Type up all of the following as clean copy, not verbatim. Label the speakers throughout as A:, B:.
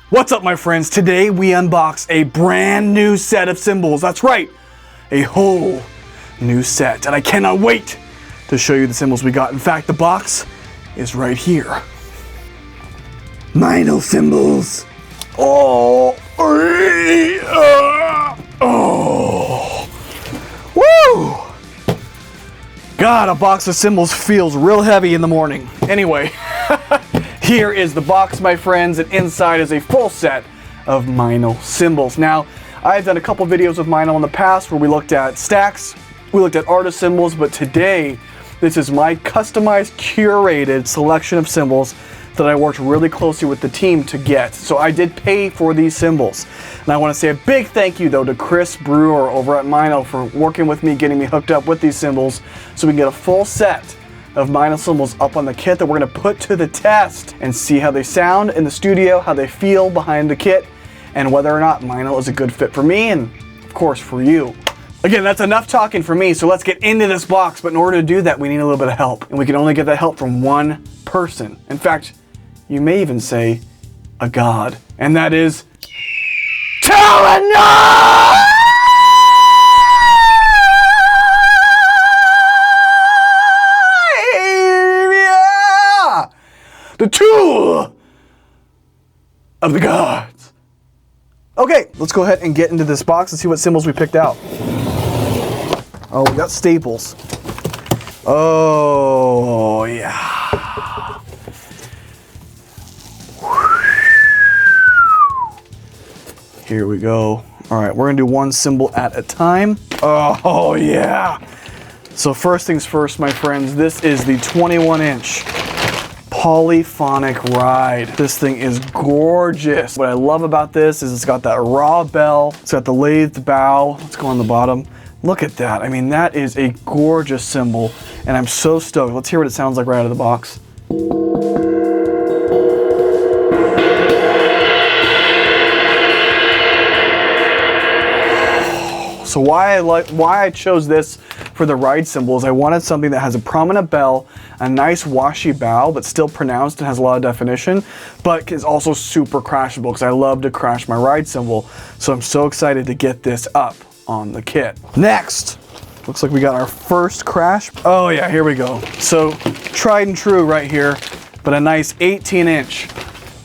A: What's up, my friends? Today we unbox a brand new set of cymbals. That's right, a whole new set. And I cannot wait to show you the cymbals we got. In fact, the box is right here. Meinl cymbals. Oh, woo! God, a box of cymbals feels real heavy in the morning. Anyway, here is the box, my friends, and inside is a full set of Meinl cymbals. Now, I've done a couple videos with Meinl in the past where we looked at stacks, we looked at artist cymbals, but today, this is my customized, curated selection of cymbals that I worked really closely with the team to get. So I did pay for these cymbals. And I want to say a big thank you, though, to Chris Brewer over at Meinl for working with me, getting me hooked up with these cymbals so we can get a full set of Meinl cymbals up on the kit that we're going to put to the test and see how they sound in the studio, how they feel behind the kit, and whether or not Meinl is a good fit for me and, of course, for you. Again, that's enough talking for me, so let's get into this box. But in order to do that, we need a little bit of help. And we can only get that help from one person. In fact, you may even say a god. And that is THOMANN! The tool of the gods. Okay, let's go ahead and get into this box and see what cymbals we picked out. Oh, we got staples. Oh, yeah. Here we go. All right, we're gonna do one cymbal at a time. Oh, yeah. So first things first, my friends, this is the 21-inch polyphonic ride. This thing is gorgeous. What I love about this is it's got that raw bell, it's got the lathed bow. Let's go on the bottom. Look at that. I mean, that is a gorgeous cymbal, and I'm so stoked. Let's hear what it sounds like right out of the box. So why I chose this for the ride cymbal is I wanted something that has a prominent bell, a nice washy bow, but still pronounced and has a lot of definition, but is also super crashable because I love to crash my ride cymbal. So I'm so excited to get this up on the kit. Next, looks like we got our first crash. Oh yeah, here we go. So tried and true right here, but a nice 18-inch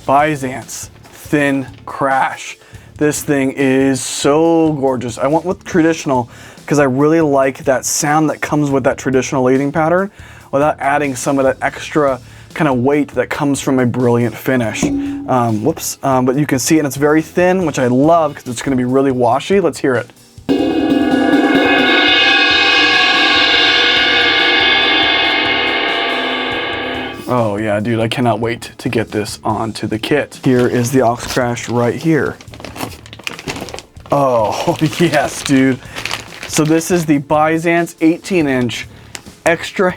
A: Byzance thin crash. This thing is so gorgeous. I went with traditional because I really like that sound that comes with that traditional lathing pattern without adding some of that extra kind of weight that comes from a brilliant finish. But you can see it, and it's very thin, which I love because it's going to be really washy. Let's hear it. Oh yeah, dude, I cannot wait to get this onto the kit. Here is the aux crash right here. Oh, yes, dude. So this is the Byzance 18-inch extra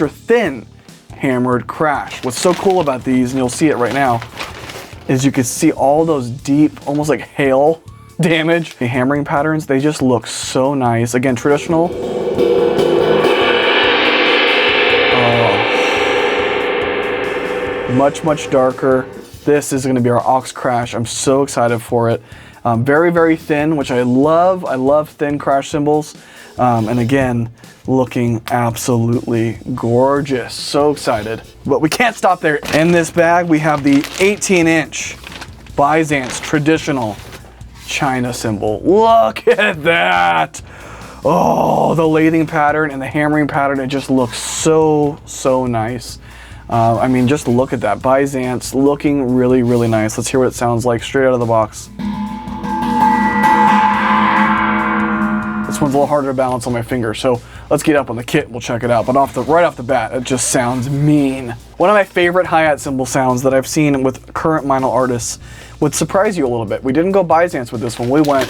A: thin hammered crash. What's so cool about these, and you'll see it right now, is you can see all those deep, almost like hail damage. The hammering patterns, they just look so nice. Again, traditional. Oh. Much, much darker. This is gonna be our aux crash. I'm so excited for it. Very, very thin, which I love. I love thin crash cymbals. And again, looking absolutely gorgeous. So excited. But we can't stop there. In this bag, we have the 18-inch Byzance traditional China cymbal. Look at that. Oh, the lathing pattern and the hammering pattern, it just looks so, so nice. I mean, just look at that. Byzance looking really, really nice. Let's hear what it sounds like straight out of the box. This one's a little harder to balance on my finger, so let's get up on the kit and we'll check it out. But right off the bat, it just sounds mean. One of my favorite hi-hat cymbal sounds that I've seen with current Meinl artists would surprise you a little bit. We didn't go Byzance with this one, we went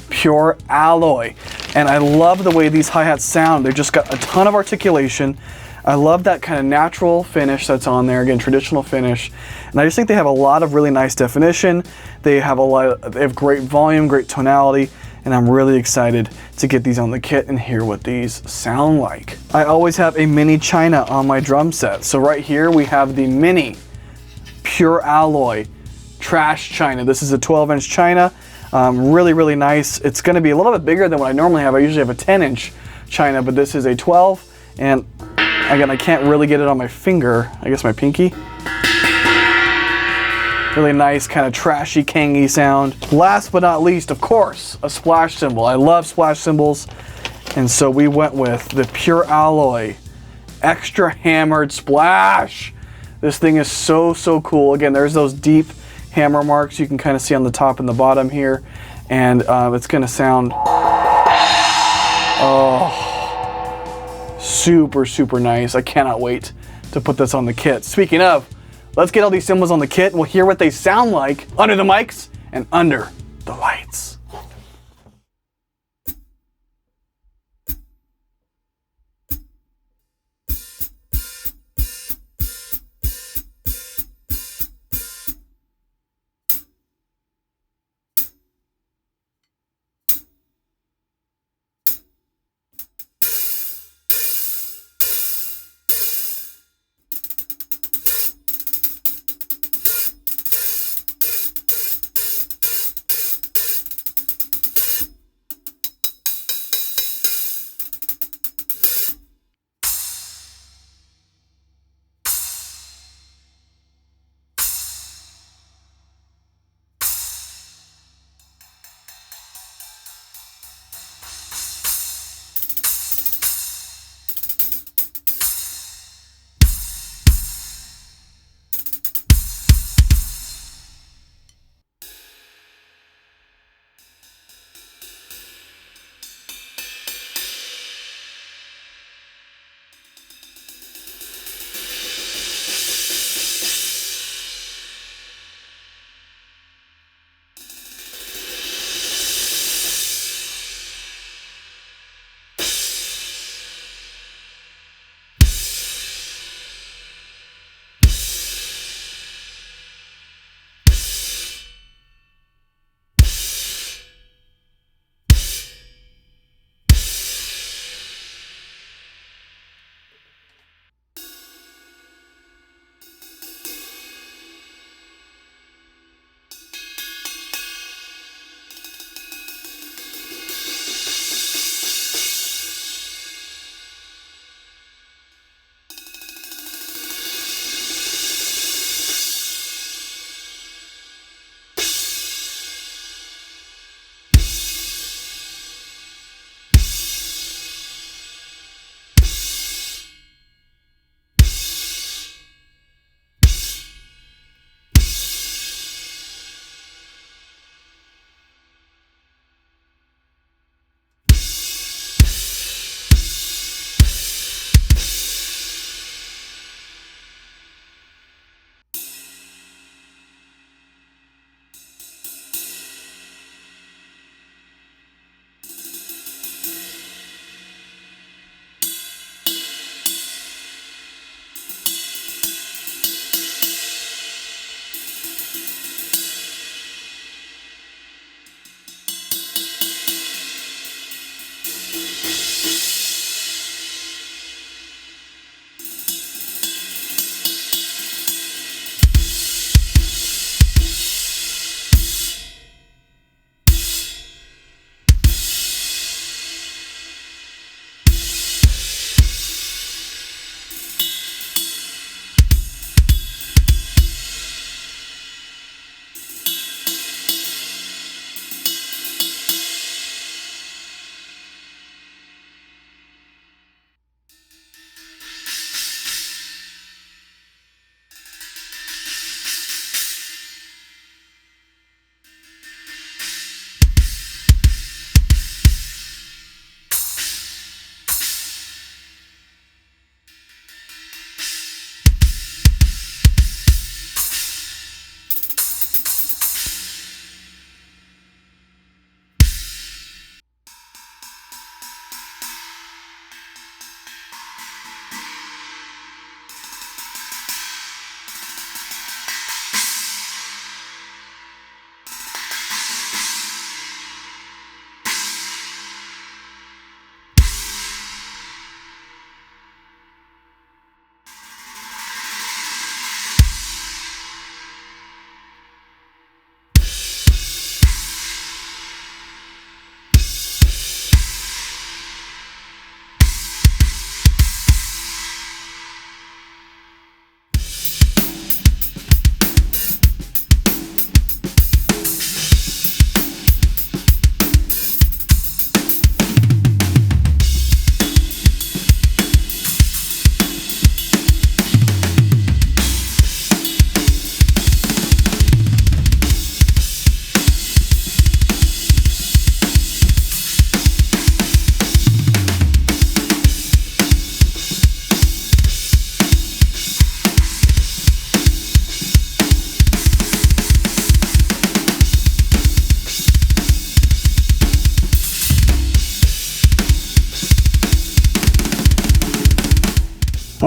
A: pure alloy. And I love the way these hi-hats sound. They've just got a ton of articulation. I love that kind of natural finish that's on there, again, traditional finish. And I just think they have a lot of really nice definition. They have great volume, great tonality, and I'm really excited to get these on the kit and hear what these sound like. I always have a mini China on my drum set. So right here we have the mini pure alloy trash china. This is a 12-inch china. Really, really nice. It's going to be a little bit bigger than what I normally have. I usually have a 10-inch china, but this is a 12. And again, I can't really get it on my finger. I guess my pinky. Really nice, kind of trashy, cangy sound. Last but not least, of course, a splash cymbal. I love splash cymbals. And so we went with the Pure Alloy Extra Hammered Splash. This thing is so, so cool. Again, there's those deep hammer marks you can kind of see on the top and the bottom here. And it's going to sound, oh, super, super nice. I cannot wait to put this on the kit. Speaking of, let's get all these cymbals on the kit and we'll hear what they sound like under the mics and under the lights.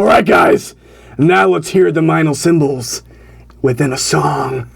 B: Alright guys, now let's hear the Meinl cymbals within a song.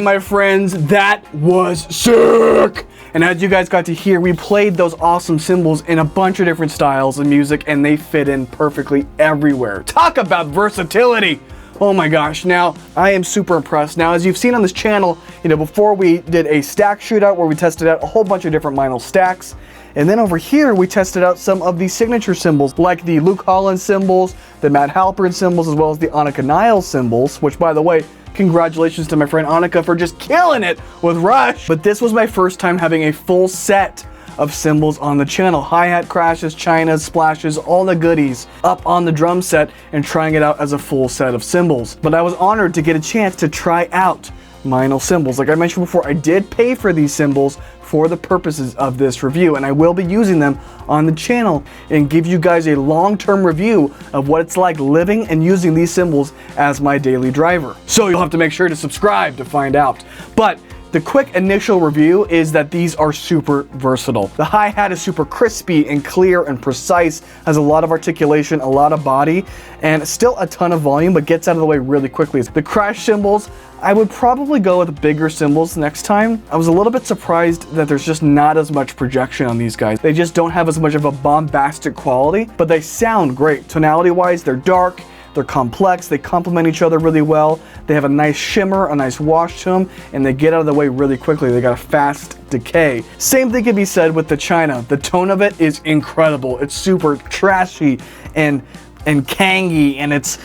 A: my friends, that was sick! And as you guys got to hear, we played those awesome cymbals in a bunch of different styles of music, and they fit in perfectly everywhere. Talk about versatility! Oh my gosh, now I am super impressed. Now, as you've seen on this channel, before we did a stack shootout where we tested out a whole bunch of different Meinl stacks. And then over here, we tested out some of the signature cymbals, like the Luke Holland cymbals, the Matt Halpern cymbals, as well as the Annika Nile cymbals, which, by the way, congratulations to my friend Annika for just killing it with Rush. But this was my first time having a full set of cymbals on the channel. Hi-hat crashes, chinas, splashes, all the goodies up on the drum set and trying it out as a full set of cymbals. But I was honored to get a chance to try out Meinl cymbals. Like I mentioned before, I did pay for these cymbals for the purposes of this review, and I will be using them on the channel and give you guys a long-term review of what it's like living and using these cymbals as my daily driver. So you'll have to make sure to subscribe to find out. But the quick initial review is that these are super versatile. The hi-hat is super crispy and clear and precise, has a lot of articulation, a lot of body, and still a ton of volume, but gets out of the way really quickly. The crash cymbals, I would probably go with bigger cymbals next time. I was a little bit surprised that there's just not as much projection on these guys. They just don't have as much of a bombastic quality, but they sound great. Tonality-wise, they're dark, they're complex, they complement each other really well. They have a nice shimmer, a nice wash to them, and they get out of the way really quickly. They got a fast decay. Same thing can be said with the china. The tone of it is incredible. It's super trashy and cangy, and it's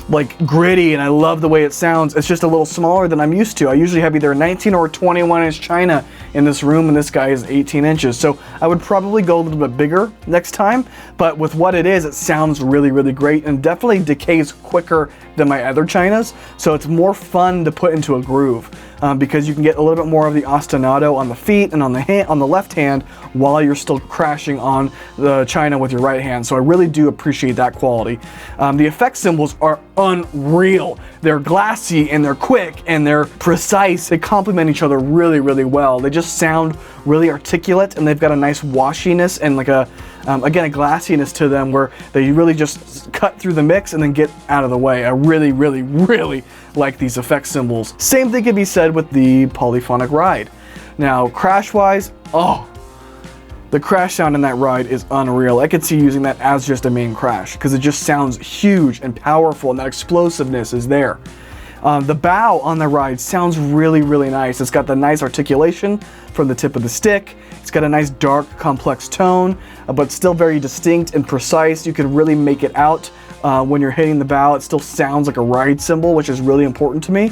A: like gritty, and I love the way it sounds. It's just a little smaller than I'm used to. I usually have either a 19 or a 21 inch china in this room, and this guy is 18 inches. So I would probably go a little bit bigger next time, but with what it is, it sounds really, really great and definitely decays quicker than my other chinas. So it's more fun to put into a groove because you can get a little bit more of the ostinato on the feet and on the left hand while you're still crashing on the china with your right hand. So I really do appreciate that quality. The effect cymbals are unreal. They're glassy and they're quick and they're precise. They complement each other really, really well. They just sound really articulate, and they've got a nice washiness and like a again, a glassiness to them where they really just cut through the mix and then get out of the way. I really, really, really like these effect cymbals. Same thing can be said with the polyphonic ride. Now, crash-wise, the crash sound in that ride is unreal. I could see using that as just a main crash because it just sounds huge and powerful, and that explosiveness is there. The bow on the ride sounds really, really nice. It's got the nice articulation from the tip of the stick. It's got a nice dark, complex tone, but still very distinct and precise. You can really make it out when you're hitting the bow. It still sounds like a ride cymbal, which is really important to me.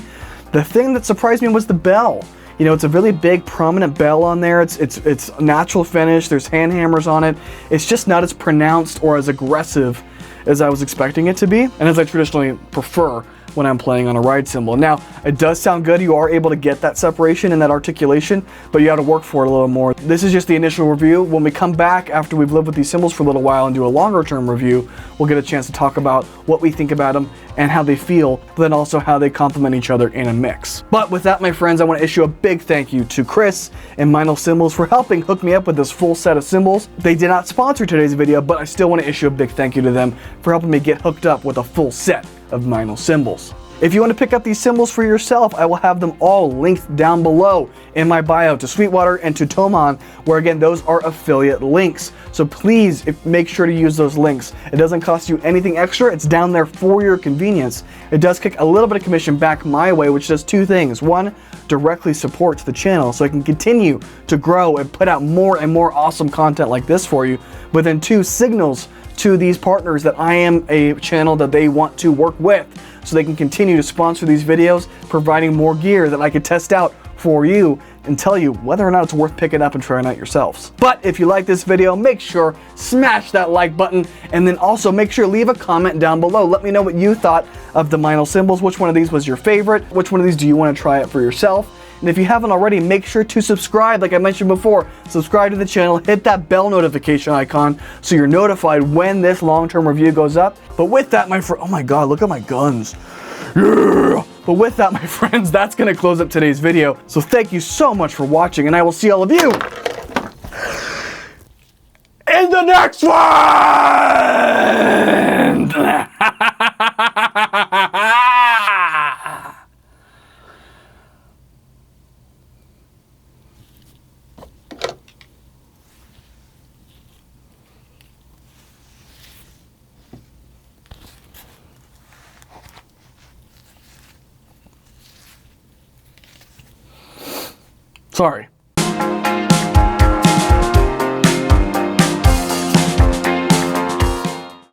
A: The thing that surprised me was the bell. It's a really big, prominent bell on there. It's natural finish. There's hand hammers on it. It's just not as pronounced or as aggressive as I was expecting it to be, and as I traditionally prefer when I'm playing on a ride cymbal. Now, it does sound good. You are able to get that separation and that articulation, but you got to work for it a little more. This is just the initial review. When we come back after we've lived with these cymbals for a little while and do a longer term review, we'll get a chance to talk about what we think about them and how they feel, but then also how they complement each other in a mix. But with that, my friends, I want to issue a big thank you to Chris and Meinl Cymbals for helping hook me up with this full set of cymbals. They did not sponsor today's video, but I still want to issue a big thank you to them for helping me get hooked up with a full set of Meinl cymbals. If you want to pick up these cymbals for yourself, I will have them all linked down below in my bio to SWEETWATER and to THOMANN, where again, those are affiliate links. So please make sure to use those links. It doesn't cost you anything extra. It's down there for your convenience. It does kick a little bit of commission back my way, which does two things. One, directly supports the channel so I can continue to grow and put out more and more awesome content like this for you. But then two, signals to these partners that I am a channel that they want to work with, so they can continue to sponsor these videos, providing more gear that I could test out for you and tell you whether or not it's worth picking up and trying out yourselves. But if you like this video, make sure smash that like button, and then also make sure leave a comment down below. Let me know what you thought of the Meinl cymbals. Which one of these was your favorite? Which one of these do you want to try it for yourself? And if you haven't already, make sure to subscribe. Like I mentioned before, subscribe to the channel, hit that bell notification icon so you're notified when this long-term review goes up. But with that, my friend, oh my God, look at my guns. Yeah! But with that, my friends, that's going to close up today's video. So thank you so much for watching, and I will see all of you in the next one! Sorry.